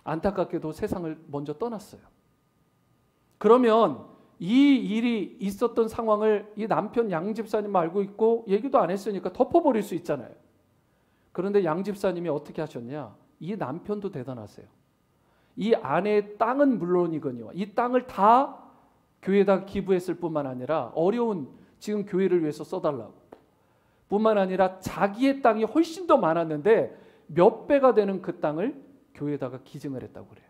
안타깝게도 세상을 먼저 떠났어요. 그러면 이 일이 있었던 상황을 이 남편 양 집사님 알고 있고 얘기도 안 했으니까 덮어버릴 수 있잖아요. 그런데 양 집사님이 어떻게 하셨냐? 이 남편도 대단하세요. 이 아내의 땅은 물론이거니와 이 땅을 다 교회에다 기부했을 뿐만 아니라 어려운 지금 교회를 위해서 써달라고 뿐만 아니라 자기의 땅이 훨씬 더 많았는데 몇 배가 되는 그 땅을 교회에다가 기증을 했다고 그래요.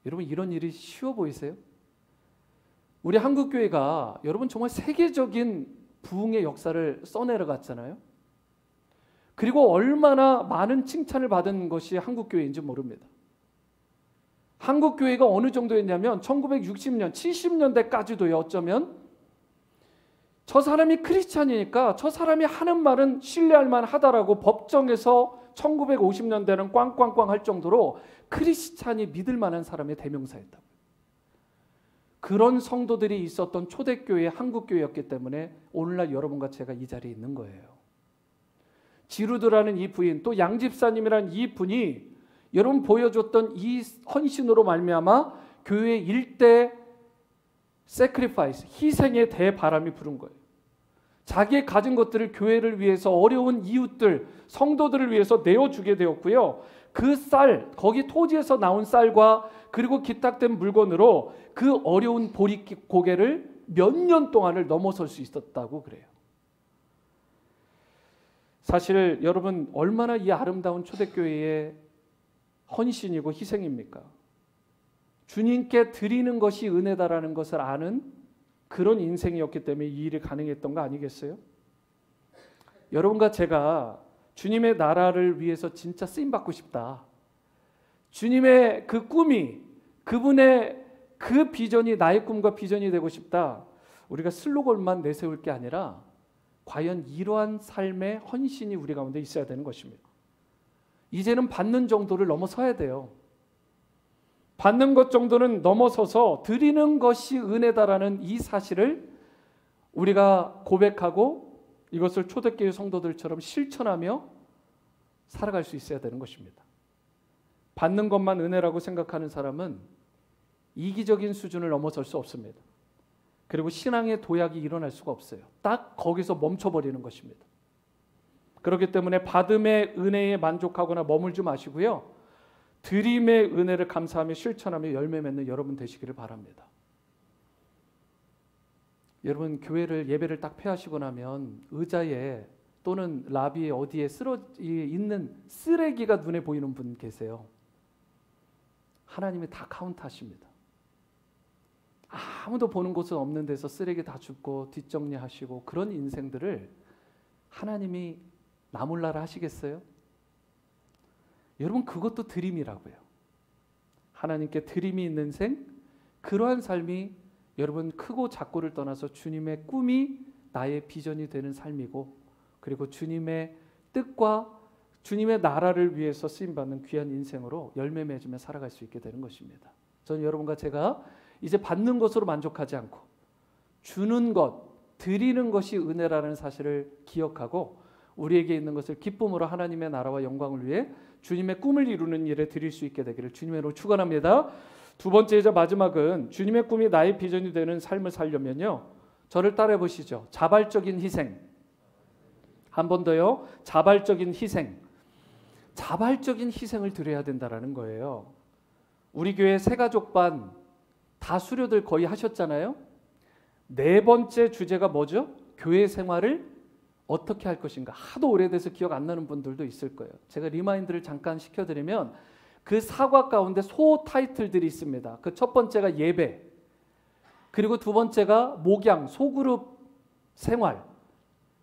여러분, 이런 일이 쉬워 보이세요? 우리 한국교회가 여러분 정말 세계적인 부흥의 역사를 써내려갔잖아요. 그리고 얼마나 많은 칭찬을 받은 것이 한국교회인지 모릅니다. 한국교회가 어느 정도였냐면 1960년, 70년대까지도요. 어쩌면 저 사람이 크리스찬이니까 저 사람이 하는 말은 신뢰할 만하다라고 법정에서 1950년대는 꽝꽝꽝 할 정도로 크리스찬이 믿을 만한 사람의 대명사였다고요. 그런 성도들이 있었던 초대교회 한국교회였기 때문에 오늘날 여러분과 제가 이 자리에 있는 거예요. 지루드라는 이 부인, 또 양집사님이라는 이 분이 여러분 보여줬던 이 헌신으로 말미암아 교회 일대 세크리파이스, 희생의 대바람이 부른 거예요. 자기의 가진 것들을 교회를 위해서, 어려운 이웃들, 성도들을 위해서 내어주게 되었고요. 그 쌀, 거기 토지에서 나온 쌀과 그리고 기탁된 물건으로 그 어려운 보릿고개를 몇 년 동안을 넘어설 수 있었다고 그래요. 사실 여러분, 얼마나 이 아름다운 초대교회의 헌신이고 희생입니까? 주님께 드리는 것이 은혜다라는 것을 아는 그런 인생이었기 때문에 이 일이 가능했던 거 아니겠어요? 여러분과 제가 주님의 나라를 위해서 진짜 쓰임받고 싶다, 주님의 그 꿈이, 그분의 그 비전이 나의 꿈과 비전이 되고 싶다, 우리가 슬로건만 내세울 게 아니라 과연 이러한 삶의 헌신이 우리 가운데 있어야 되는 것입니다. 이제는 받는 정도를 넘어서야 돼요. 받는 것 정도는 넘어서서 드리는 것이 은혜다라는 이 사실을 우리가 고백하고 이것을 초대교회 성도들처럼 실천하며 살아갈 수 있어야 되는 것입니다. 받는 것만 은혜라고 생각하는 사람은 이기적인 수준을 넘어설 수 없습니다. 그리고 신앙의 도약이 일어날 수가 없어요. 딱 거기서 멈춰버리는 것입니다. 그렇기 때문에 받음의 은혜에 만족하거나 머물지 마시고요, 드림의 은혜를 감사하며 실천하며 열매 맺는 여러분 되시기를 바랍니다. 여러분, 교회를 예배를 딱 폐하시고 나면 의자에 또는 라비에 어디에 있는 쓰레기가 눈에 보이는 분 계세요. 하나님이 다 카운트하십니다. 아무도 보는 곳은 없는 데서 쓰레기 다 줍고 뒷정리하시고, 그런 인생들을 하나님이 나 몰라라 하시겠어요? 여러분, 그것도 드림이라고요. 하나님께 드림이 있는 생, 그러한 삶이 여러분 크고 작고를 떠나서 주님의 꿈이 나의 비전이 되는 삶이고, 그리고 주님의 뜻과 주님의 나라를 위해서 쓰임받는 귀한 인생으로 열매 맺으며 살아갈 수 있게 되는 것입니다. 저는 여러분과 제가 이제 받는 것으로 만족하지 않고 주는 것, 드리는 것이 은혜라는 사실을 기억하고 우리에게 있는 것을 기쁨으로 하나님의 나라와 영광을 위해 주님의 꿈을 이루는 일에 드릴 수 있게 되기를 주님의 이름으로 축원합니다. 두 번째이자 마지막은 주님의 꿈이 나의 비전이 되는 삶을 살려면요, 저를 따라해 보시죠. 자발적인 희생. 한 번 더요. 자발적인 희생. 자발적인 희생을 드려야 된다라는 거예요. 우리 교회 새가족반 다 수료들 거의 하셨잖아요. 네 번째 주제가 뭐죠? 교회 생활을 어떻게 할 것인가. 하도 오래돼서 기억 안 나는 분들도 있을 거예요. 제가 리마인드를 잠깐 시켜드리면 그 사과 가운데 소 타이틀들이 있습니다. 그 첫 번째가 예배, 그리고 두 번째가 목양, 소그룹 생활,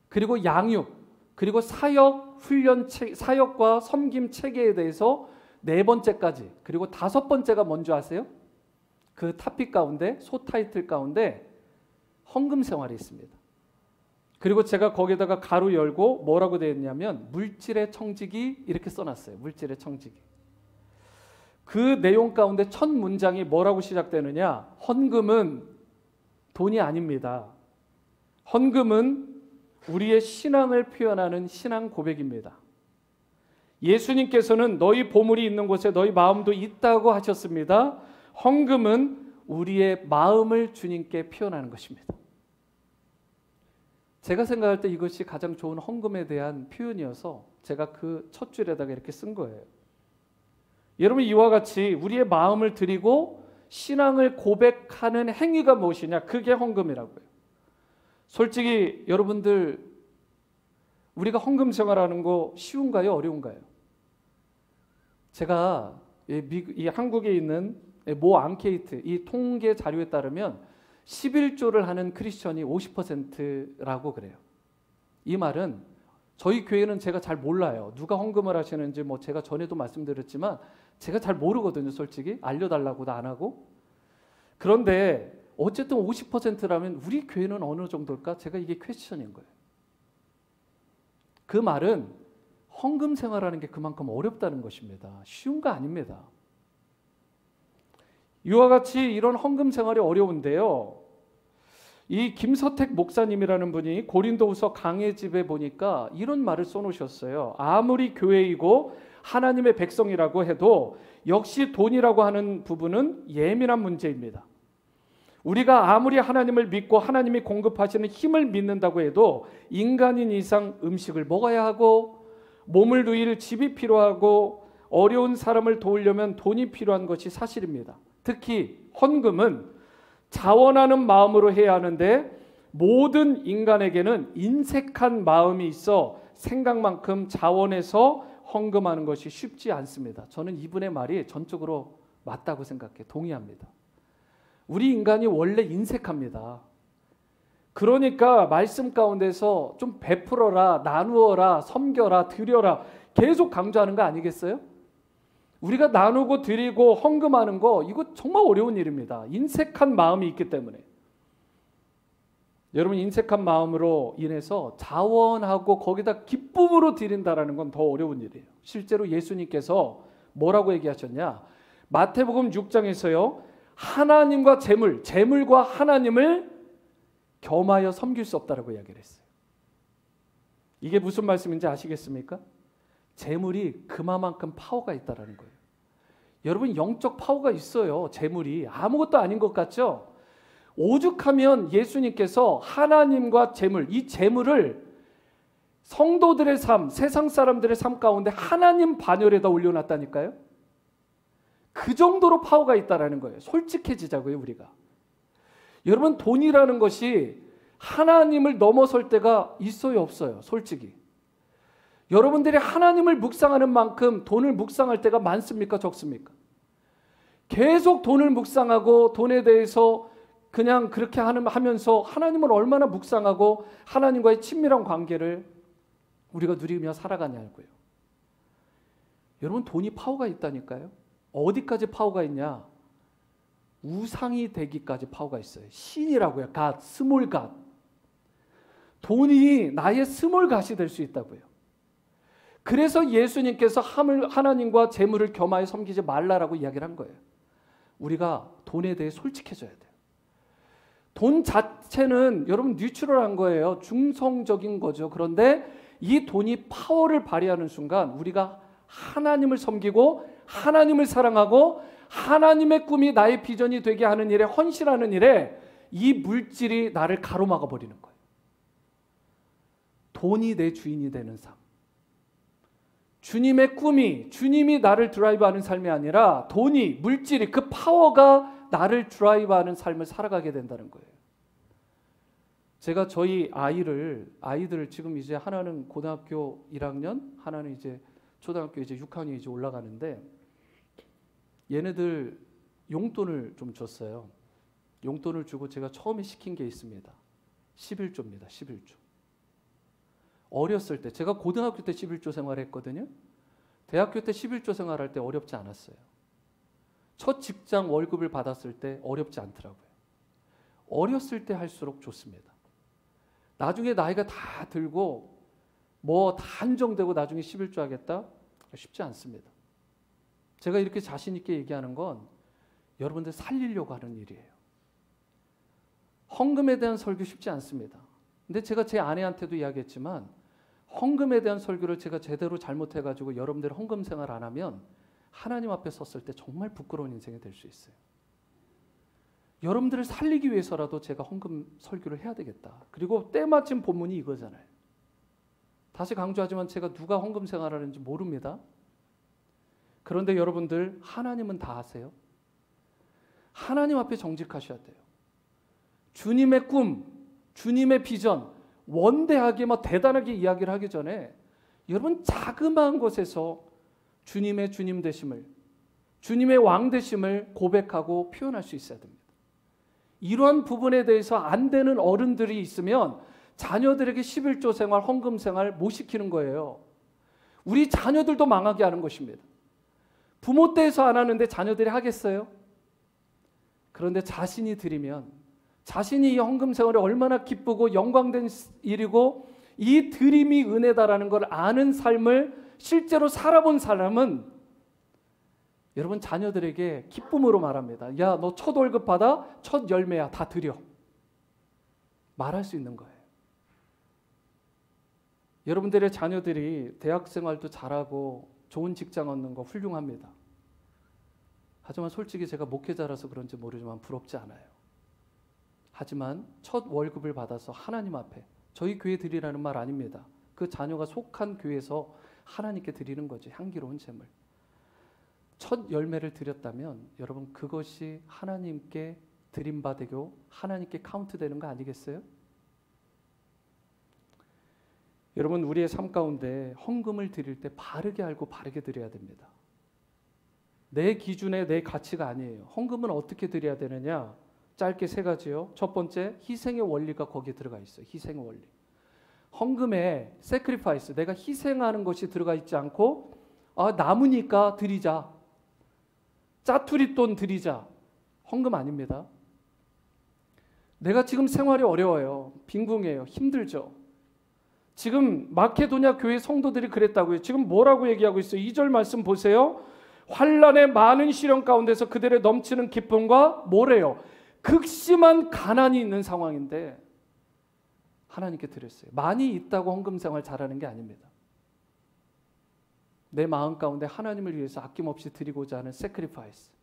그리고 양육, 그리고 사역, 훈련, 사역과 섬김 체계에 대해서 네 번째까지, 그리고 다섯 번째가 뭔지 아세요? 그 타픽 가운데, 소 타이틀 가운데 헌금 생활이 있습니다. 그리고 제가 거기다가 가로 열고 뭐라고 되어 있냐면 물질의 청지기 이렇게 써놨어요. 물질의 청지기. 그 내용 가운데 첫 문장이 뭐라고 시작되느냐? 헌금은 돈이 아닙니다. 헌금은 우리의 신앙을 표현하는 신앙 고백입니다. 예수님께서는 너희 보물이 있는 곳에 너희 마음도 있다고 하셨습니다. 헌금은 우리의 마음을 주님께 표현하는 것입니다. 제가 생각할 때 이것이 가장 좋은 헌금에 대한 표현이어서 제가 그 첫 줄에다가 이렇게 쓴 거예요. 여러분, 이와 같이 우리의 마음을 드리고 신앙을 고백하는 행위가 무엇이냐? 그게 헌금이라고요. 솔직히 여러분들, 우리가 헌금 생활하는 거 쉬운가요? 어려운가요? 제가 이 한국에 있는 모 앙케이트 이 통계 자료에 따르면 11조를 하는 크리스천이 50%라고 그래요. 이 말은 저희 교회는 제가 잘 몰라요. 누가 헌금을 하시는지 뭐 제가 전에도 말씀드렸지만 제가 잘 모르거든요. 솔직히 알려달라고도 안 하고. 그런데 어쨌든 50%라면 우리 교회는 어느 정도일까? 제가 이게 퀘스천인 거예요. 그 말은 헌금 생활하는 게 그만큼 어렵다는 것입니다. 쉬운 거 아닙니다. 이와 같이 이런 헌금 생활이 어려운데요. 이 김서택 목사님이라는 분이 고린도후서 강해 집에 보니까 이런 말을 써놓으셨어요. 아무리 교회이고 하나님의 백성이라고 해도 역시 돈이라고 하는 부분은 예민한 문제입니다. 우리가 아무리 하나님을 믿고 하나님이 공급하시는 힘을 믿는다고 해도 인간인 이상 음식을 먹어야 하고 몸을 누일 집이 필요하고 어려운 사람을 도우려면 돈이 필요한 것이 사실입니다. 특히 헌금은 자원하는 마음으로 해야 하는데 모든 인간에게는 인색한 마음이 있어 생각만큼 자원해서 헌금하는 것이 쉽지 않습니다. 저는 이분의 말이 전적으로 맞다고 생각해 동의합니다. 우리 인간이 원래 인색합니다. 그러니까 말씀 가운데서 좀 베풀어라, 나누어라, 섬겨라, 드려라 계속 강조하는 거 아니겠어요? 우리가 나누고 드리고 헌금하는 거 이거 정말 어려운 일입니다. 인색한 마음이 있기 때문에. 여러분 인색한 마음으로 인해서 자원하고 거기다 기쁨으로 드린다라는 건 더 어려운 일이에요. 실제로 예수님께서 뭐라고 얘기하셨냐? 마태복음 6장에서요. 하나님과 재물과 하나님을 겸하여 섬길 수 없다라고 이야기를 했어요. 이게 무슨 말씀인지 아시겠습니까? 재물이 그만큼 파워가 있다라는 거예요. 여러분 영적 파워가 있어요. 재물이 아무것도 아닌 것 같죠? 오죽하면 예수님께서 하나님과 재물, 이 재물을 성도들의 삶, 세상 사람들의 삶 가운데 하나님 반열에다 올려놨다니까요. 그 정도로 파워가 있다라는 거예요. 솔직해지자고요, 우리가. 여러분 돈이라는 것이 하나님을 넘어설 때가 있어요, 없어요? 솔직히. 여러분들이 하나님을 묵상하는 만큼 돈을 묵상할 때가 많습니까, 적습니까? 계속 돈을 묵상하고 돈에 대해서 그냥 그렇게 하면서 하나님을 얼마나 묵상하고 하나님과의 친밀한 관계를 우리가 누리며 살아가냐고요. 여러분 돈이 파워가 있다니까요. 어디까지 파워가 있냐? 우상이 되기까지 파워가 있어요. 신이라고요. 갓, 스몰 갓. 돈이 나의 스몰 갓이 될 수 있다고요. 그래서 예수님께서 하나님과 재물을 겸하여 섬기지 말라라고 이야기를 한 거예요. 우리가 돈에 대해 솔직해져야 돼요. 돈 자체는 여러분 뉴트럴한 거예요. 중성적인 거죠. 그런데 이 돈이 파워를 발휘하는 순간 우리가 하나님을 섬기고 하나님을 사랑하고 하나님의 꿈이 나의 비전이 되게 하는 일에 헌신하는 일에 이 물질이 나를 가로막아 버리는 거예요. 돈이 내 주인이 되는 삶. 주님의 꿈이, 주님이 나를 드라이브하는 삶이 아니라 돈이, 물질이, 그 파워가 나를 드라이브하는 삶을 살아가게 된다는 거예요. 제가 저희 아이들을 지금 이제 하나는 고등학교 1학년, 하나는 이제 초등학교 이제 6학년이 이제 올라가는데 얘네들 용돈을 좀 줬어요. 용돈을 주고 제가 처음에 시킨 게 있습니다. 11조입니다. 11조. 어렸을 때 제가 고등학교 때 11조 생활했거든요. 대학교 때 11조 생활할 때 어렵지 않았어요. 첫 직장 월급을 받았을 때 어렵지 않더라고요. 어렸을 때 할수록 좋습니다. 나중에 나이가 다 들고 뭐 다 한정되고 나중에 11조 하겠다? 쉽지 않습니다. 제가 이렇게 자신 있게 얘기하는 건 여러분들 살리려고 하는 일이에요. 헌금에 대한 설교 쉽지 않습니다. 근데 제가 제 아내한테도 이야기했지만 헌금에 대한 설교를 제가 제대로 잘못해가지고 여러분들 헌금 생활 안 하면 하나님 앞에 섰을 때 정말 부끄러운 인생이 될 수 있어요. 여러분들을 살리기 위해서라도 제가 헌금 설교를 해야 되겠다. 그리고 때마침 본문이 이거잖아요. 다시 강조하지만 제가 누가 헌금 생활하는지 모릅니다. 그런데 여러분들 하나님은 다 아세요. 하나님 앞에 정직하셔야 돼요. 주님의 꿈, 주님의 비전, 원대하게 막 대단하게 이야기를 하기 전에 여러분 자그마한 곳에서 주님의 주님 되심을, 주님의 왕 되심을 고백하고 표현할 수 있어야 됩니다. 이러한 부분에 대해서 안 되는 어른들이 있으면 자녀들에게 11조 생활, 헌금 생활 못 시키는 거예요. 우리 자녀들도 망하게 하는 것입니다. 부모 때에서 안 하는데 자녀들이 하겠어요? 그런데 자신이 드리면 자신이 이 헌금 생활이 얼마나 기쁘고 영광된 일이고 이 드림이 은혜다라는 걸 아는 삶을 실제로 살아본 사람은 여러분 자녀들에게 기쁨으로 말합니다. 야, 너 첫 월급 받아? 첫 열매야. 다 드려. 말할 수 있는 거예요. 여러분들의 자녀들이 대학 생활도 잘하고 좋은 직장 얻는 거 훌륭합니다. 하지만 솔직히 제가 목회자라서 그런지 모르지만 부럽지 않아요. 하지만 첫 월급을 받아서 하나님 앞에, 저희 교회 드리라는 말 아닙니다. 그 자녀가 속한 교회에서 하나님께 드리는 거죠. 향기로운 제물. 첫 열매를 드렸다면 여러분 그것이 하나님께 드림받고 하나님께 카운트되는 거 아니겠어요? 여러분 우리의 삶 가운데 헌금을 드릴 때 바르게 알고 바르게 드려야 됩니다. 내 기준에 내 가치가 아니에요. 헌금은 어떻게 드려야 되느냐? 짧게 세 가지요. 첫 번째, 희생의 원리가 거기에 들어가 있어요. 희생의 원리. 헌금에 sacrifice, 내가 희생하는 것이 들어가 있지 않고 남으니까 드리자. 짜투리 돈 드리자. 헌금 아닙니다. 내가 지금 생활이 어려워요. 빈궁해요. 힘들죠. 지금 마케도냐 교회 성도들이 그랬다고요. 지금 뭐라고 얘기하고 있어요? 2절 말씀 보세요. 환난의 많은 시련 가운데서 그들의 넘치는 기쁨과 뭐래요? 극심한 가난이 있는 상황인데 하나님께 드렸어요. 많이 있다고 헌금 생활 잘하는 게 아닙니다. 내 마음 가운데 하나님을 위해서 아낌없이 드리고자 하는 sacrifice,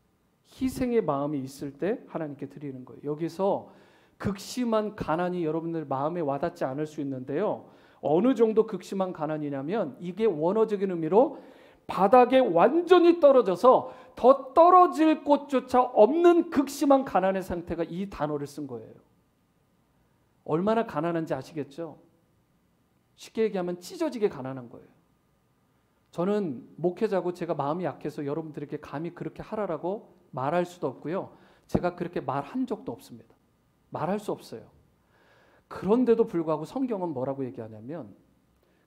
희생의 마음이 있을 때 하나님께 드리는 거예요. 여기서 극심한 가난이 여러분들 마음에 와닿지 않을 수 있는데요. 어느 정도 극심한 가난이냐면 이게 원어적인 의미로 바닥에 완전히 떨어져서 더 떨어질 곳조차 없는 극심한 가난의 상태가 이 단어를 쓴 거예요. 얼마나 가난한지 아시겠죠? 쉽게 얘기하면 찢어지게 가난한 거예요. 저는 목회자고 제가 마음이 약해서 여러분들에게 감히 그렇게 하라라고 말할 수도 없고요. 제가 그렇게 말한 적도 없습니다. 말할 수 없어요. 그런데도 불구하고 성경은 뭐라고 얘기하냐면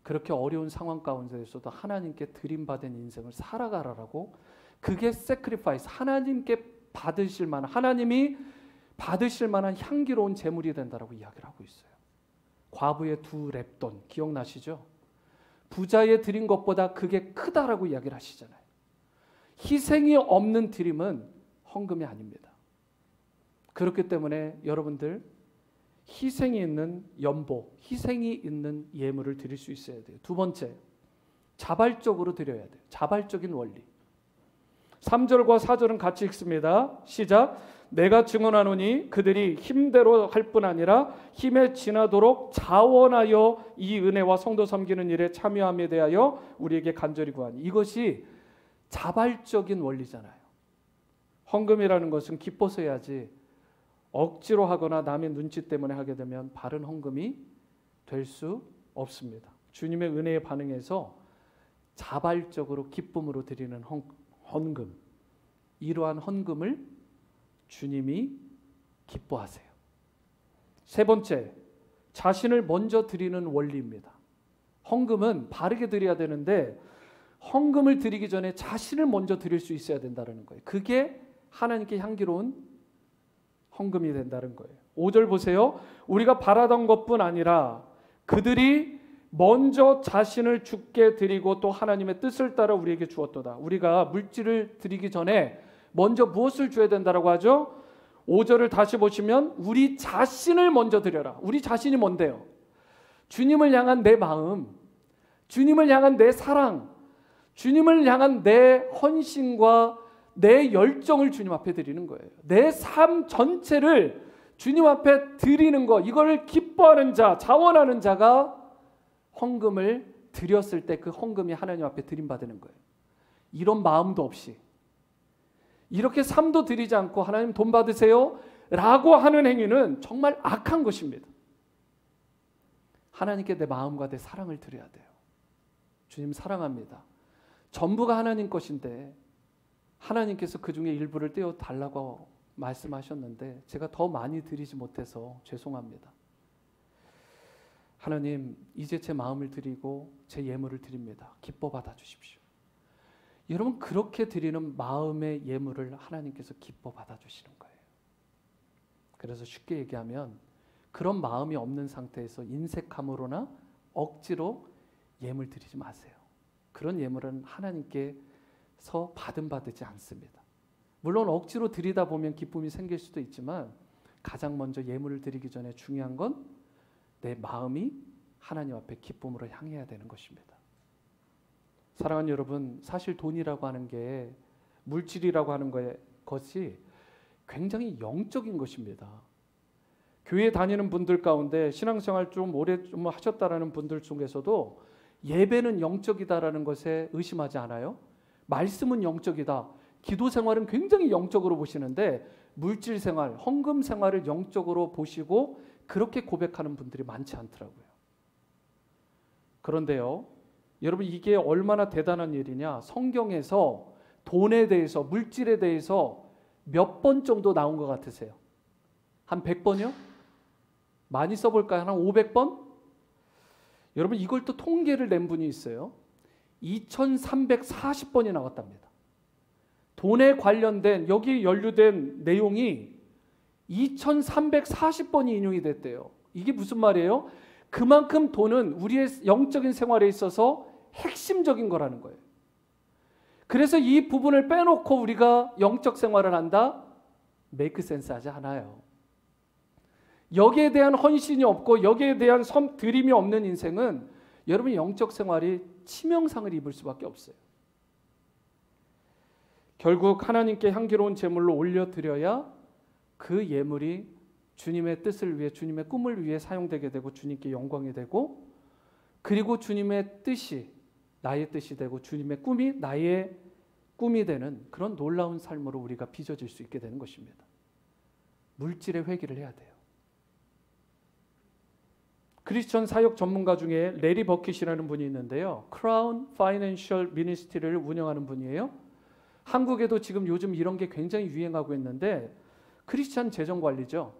그렇게 어려운 상황 가운데서도 하나님께 드림받은 인생을 살아가라라고, 그게 sacrifice, 하나님께 받으실 만한, 하나님이 받으실 만한 향기로운 제물이 된다라고 이야기를 하고 있어요. 과부의 2렙돈 기억나시죠? 부자의 드린 것보다 그게 크다라고 이야기를 하시잖아요. 희생이 없는 드림은 헌금이 아닙니다. 그렇기 때문에 여러분들 희생이 있는 연보, 희생이 있는 예물을 드릴 수 있어야 돼요. 두 번째, 자발적으로 드려야 돼요. 자발적인 원리. 3절과 4절은 같이 읽습니다. 시작. 내가 증언하노니 그들이 힘대로 할 뿐 아니라 힘에 지나도록 자원하여 이 은혜와 성도 섬기는 일에 참여함에 대하여 우리에게 간절히 구하니. 이것이 자발적인 원리잖아요. 헌금이라는 것은 기뻐서 해야지 억지로 하거나 남의 눈치 때문에 하게 되면 바른 헌금이 될 수 없습니다. 주님의 은혜에 반응해서 자발적으로 기쁨으로 드리는 헌금, 이러한 헌금을 주님이 기뻐하세요. 세 번째, 자신을 먼저 드리는 원리입니다. 헌금은 바르게 드려야 되는데 헌금을 드리기 전에 자신을 먼저 드릴 수 있어야 된다는 거예요. 그게 하나님께 향기로운 헌금이 된다는 거예요. 5절 보세요. 우리가 바라던 것뿐 아니라 그들이 먼저 자신을 주께 드리고 또 하나님의 뜻을 따라 우리에게 주었도다. 우리가 물질을 드리기 전에 먼저 무엇을 줘야 된다라고 하죠? 5절을 다시 보시면 우리 자신을 먼저 드려라. 우리 자신이 뭔데요? 주님을 향한 내 마음, 주님을 향한 내 사랑, 주님을 향한 내 헌신과 내 열정을 주님 앞에 드리는 거예요. 내 삶 전체를 주님 앞에 드리는 거, 이걸 기뻐하는 자, 자원하는 자가 헌금을 드렸을 때 그 헌금이 하나님 앞에 드림받는 거예요. 이런 마음도 없이 이렇게 삶도 드리지 않고 하나님 돈 받으세요 라고 하는 행위는 정말 악한 것입니다. 하나님께 내 마음과 내 사랑을 드려야 돼요. 주님 사랑합니다. 전부가 하나님 것인데 하나님께서 그 중에 일부를 떼어 달라고 말씀하셨는데 제가 더 많이 드리지 못해서 죄송합니다. 하나님, 이제 제 마음을 드리고 제 예물을 드립니다. 기뻐 받아 주십시오. 여러분, 그렇게 드리는 마음의 예물을 하나님께서 기뻐 받아 주시는 거예요. 그래서 쉽게 얘기하면 그런 마음이 없는 상태에서 인색함으로나 억지로 예물 드리지 마세요. 그런 예물은 하나님께서 받지 않습니다. 물론 억지로 드리다 보면 기쁨이 생길 수도 있지만 가장 먼저 예물을 드리기 전에 중요한 건 내 마음이 하나님 앞에 기쁨으로 향해야 되는 것입니다. 사랑하는 여러분, 사실 돈이라고 하는 게, 물질이라고 하는 것이 굉장히 영적인 것입니다. 교회 다니는 분들 가운데 신앙생활 좀 오래 좀 하셨다라는 분들 중에서도 예배는 영적이다라는 것에 의심하지 않아요? 말씀은 영적이다. 기도 생활은 굉장히 영적으로 보시는데 물질 생활, 헌금 생활을 영적으로 보시고 그렇게 고백하는 분들이 많지 않더라고요. 그런데요, 여러분 이게 얼마나 대단한 일이냐? 성경에서 돈에 대해서, 물질에 대해서 몇 번 정도 나온 것 같으세요? 한 100번이요? 많이 써볼까요? 한 500번? 여러분 이걸 또 통계를 낸 분이 있어요. 2340번이 나왔답니다. 돈에 관련된 여기 연루된 내용이 2340번이 인용이 됐대요. 이게 무슨 말이에요? 그만큼 돈은 우리의 영적인 생활에 있어서 핵심적인 거라는 거예요. 그래서 이 부분을 빼놓고 우리가 영적 생활을 한다? 메이크 센스 하지 않아요. 여기에 대한 헌신이 없고 여기에 대한 드림이 없는 인생은 여러분 영적 생활이 치명상을 입을 수밖에 없어요. 결국 하나님께 향기로운 제물로 올려드려야 그 예물이 주님의 뜻을 위해, 주님의 꿈을 위해 사용되게 되고 주님께 영광이 되고, 그리고 주님의 뜻이 나의 뜻이 되고 주님의 꿈이 나의 꿈이 되는 그런 놀라운 삶으로 우리가 빚어질 수 있게 되는 것입니다. 물질의 회귀를 해야 돼요. 크리스천 사역 전문가 중에 레리 버킷이라는 분이 있는데요. 크라운 파이낸셜 미니스트리를 운영하는 분이에요. 한국에도 지금 요즘 이런 게 굉장히 유행하고 있는데 크리스천 재정 관리죠.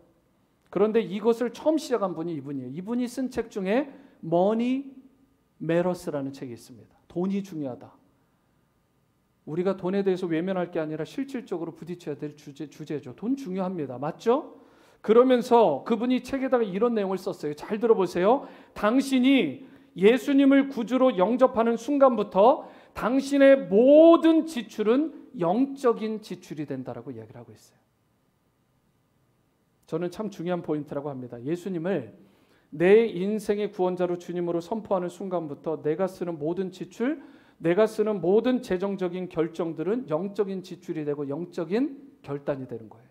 그런데 이것을 처음 시작한 분이 이분이에요. 이분이 쓴 책 중에 머니 메러스라는 책이 있습니다. 돈이 중요하다. 우리가 돈에 대해서 외면할 게 아니라 실질적으로 부딪혀야 될 주제죠. 돈 중요합니다. 맞죠? 그러면서 그분이 책에다가 이런 내용을 썼어요. 잘 들어보세요. 당신이 예수님을 구주로 영접하는 순간부터 당신의 모든 지출은 영적인 지출이 된다라고 이야기를 하고 있어요. 저는 참 중요한 포인트라고 합니다. 예수님을 내 인생의 구원자로 주님으로 선포하는 순간부터 내가 쓰는 모든 지출, 내가 쓰는 모든 재정적인 결정들은 영적인 지출이 되고 영적인 결단이 되는 거예요.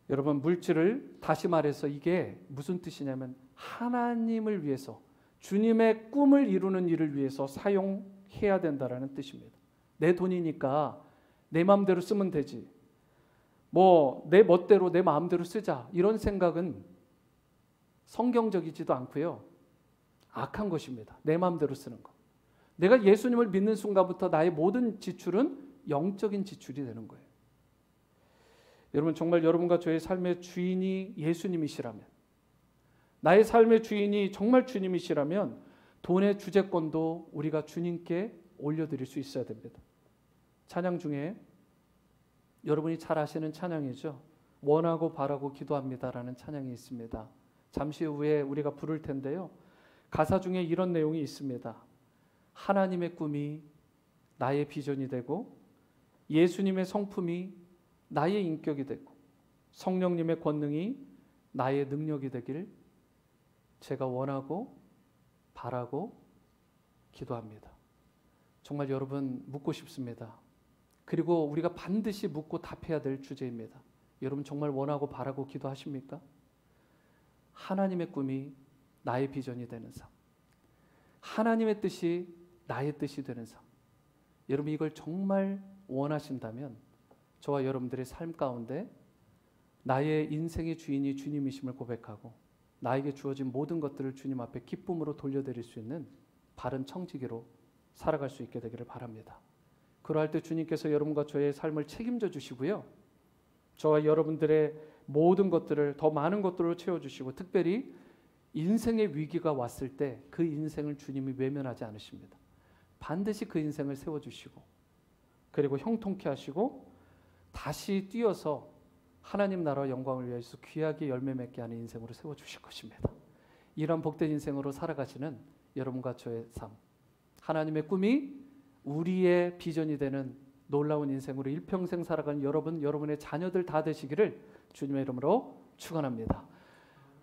여러분 물질을 다시 말해서 이게 무슨 뜻이냐면 하나님을 위해서 주님의 꿈을 이루는 일을 위해서 사용해야 된다라는 뜻입니다. 내 돈이니까 내 마음대로 쓰면 되지. 뭐 내 멋대로 내 마음대로 쓰자. 이런 생각은 성경적이지도 않고요. 악한 것입니다. 내 마음대로 쓰는 것. 내가 예수님을 믿는 순간부터 나의 모든 지출은 영적인 지출이 되는 거예요. 여러분 정말 여러분과 저의 삶의 주인이 예수님이시라면, 나의 삶의 주인이 정말 주님이시라면 돈의 주재권도 우리가 주님께 올려드릴 수 있어야 됩니다. 찬양 중에 여러분이 잘 아시는 찬양이죠. 원하고 바라고 기도합니다라는 찬양이 있습니다. 잠시 후에 우리가 부를 텐데요. 가사 중에 이런 내용이 있습니다. 하나님의 꿈이 나의 비전이 되고 예수님의 성품이 나의 인격이 되고 성령님의 권능이 나의 능력이 되길 제가 원하고 바라고 기도합니다. 정말 여러분 묻고 싶습니다. 그리고 우리가 반드시 묻고 답해야 될 주제입니다. 여러분 정말 원하고 바라고 기도하십니까? 하나님의 꿈이 나의 비전이 되는 삶, 하나님의 뜻이 나의 뜻이 되는 삶. 여러분 이걸 정말 원하신다면 저와 여러분들의 삶 가운데 나의 인생의 주인이 주님이심을 고백하고 나에게 주어진 모든 것들을 주님 앞에 기쁨으로 돌려드릴 수 있는 바른 청지기로 살아갈 수 있게 되기를 바랍니다. 그러할 때 주님께서 여러분과 저의 삶을 책임져 주시고요. 저와 여러분들의 모든 것들을 더 많은 것들로 채워주시고 특별히 인생의 위기가 왔을 때 그 인생을 주님이 외면하지 않으십니다. 반드시 그 인생을 세워주시고 그리고 형통케 하시고 다시 뛰어서 하나님 나라와 영광을 위해서 귀하게 열매 맺게 하는 인생으로 세워주실 것입니다. 이런 복된 인생으로 살아가시는 여러분과 저의 삶, 하나님의 꿈이 우리의 비전이 되는 놀라운 인생으로 일평생 살아가는 여러분, 여러분의 자녀들 다 되시기를 주님의 이름으로 축원합니다.